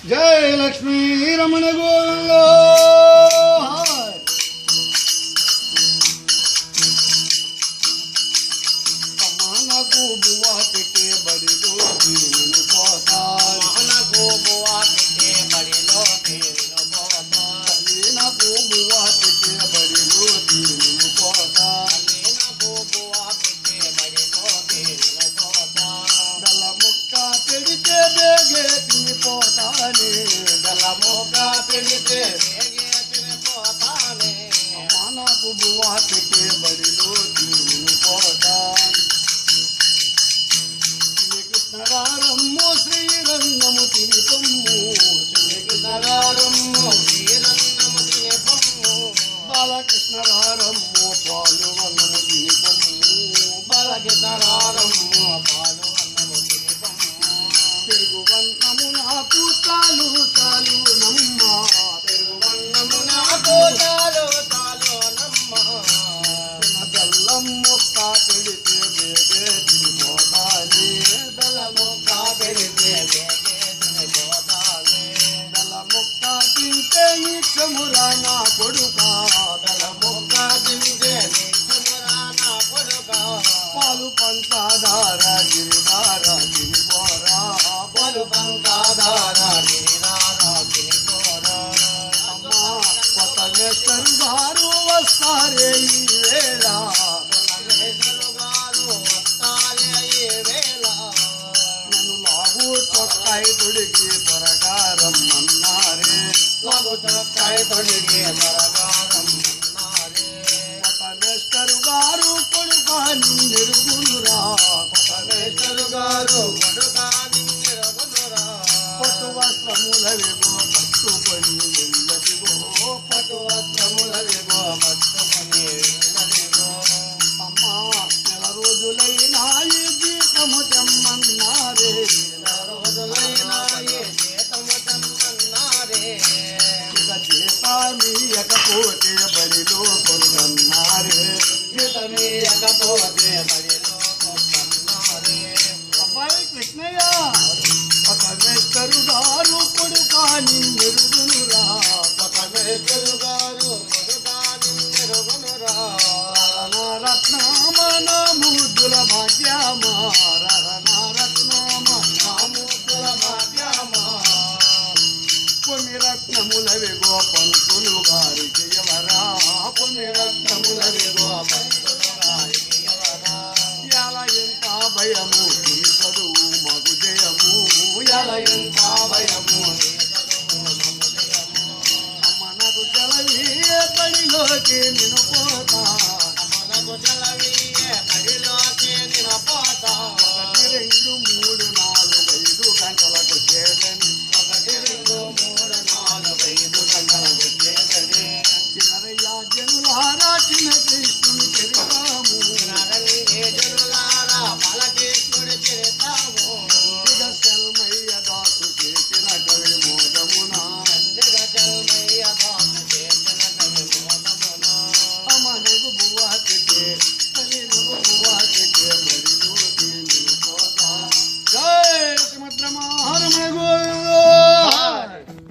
जय लक्ष्मी रमण गोविंद। अम्मा को बुआ पिटे बड़ी लो तीन पोता, अम्मा को बुआ पिटे बड़ी लो तीन पोता, लीना को बुआ पिटे बड़ी लो तीन पोता, लीना को बुआ पिटे बड़ी लो तीन पोता, दला मुक्का पिड़ते बेगे तीन पोता ने, दला मुक्का पिड़ते बेगे तीन पोता ने, अम्मा को बुआ पिटे बड़ी लो तीन पोता। कृष्णगारम्मो श्रीरङ्गमुतिनि पम्मो, कृष्णगारम्मो श्रीरङ्गमुतिनि पम्मो, बालकृष्णगारम्मो पालुवन्नमुतिनि पम्मो, बालकृष्णगारम्मो पालुवन्नमुतिनि पम्मो, तिरुवन्नमु नाकु चालु चालु नम्म, तिरुवन्नमु नाकु चालु चालु नम्म, दल्लम्मु कापिडिते बेगे तिरुपोताने, दलमु कापिडिते बेगे तिरुपोताने, दलमु कापिंटे निक्षमुराना कोडुका, दलमु कापिंटे निक्षमुराना कोडुका, पालु पंचाधार गिरिधार गिरिपोरा, पालु पंचाधार गिरिधार गिरिपोरा, अम्मा पतमेश्वर गारू वस्तारे ई वेला, పరమేశ్వరుగారు వస్తారే ఈ వేళ, నన్ను లాగు చొక్కాయి తొడిగి త్వరగా రమ్మన్నారే, లఘు చొక్కాయి తొడిగి త్వరగా రమ్మన్నారే, పతమేశ్వర్ గారు కొడుకా నిన్నెరుగునురా, పరమేశ్వరుగారు కొడుకా నిన్నెరుగునురా, పట్టు వస్త్రములవిగో పట్టుకొని వెళ్ళదిగో, పట్టు వస్త్రములవిగో పట్టుకొని వెళ్ళదిగో, అమ్మా నెల రోజులైనా ఈ జీతము తెమ్మన్నారే, నెల రోజులైనా ఈ జీతము తెమ్మన్నారే, ఇక జీతమీయకపోతే బడిలో కొనుగన్నారే, జీతమీయకపోతే బడిలో కొనుగన్నారే, అబ్బాయి కృష్ణయ్య పతమేశ్వరు గారు కొడుకా నిన్నెరుగునురా, పరమేశ్వరుగారు కొడుకా నిన్నెరుగునురా, రత్నామ నా ముద్దుల భాగ్యమ, రత్నామ నా ముద్దుల భాగ్యమా, కొన్ని రత్నములవిగో పంతులు గారికి ఎవరా, కొన్ని రత్నములవిగో పంతులు గారికి ఎవరా, ఎలా ఎంత భయము నీ చదువు మగు జయము, ఎలా ఎంత భయము నీ చదువు నమ్మదయము, అమ్మ నాకు సెలవి బడిలోకి నిన్ను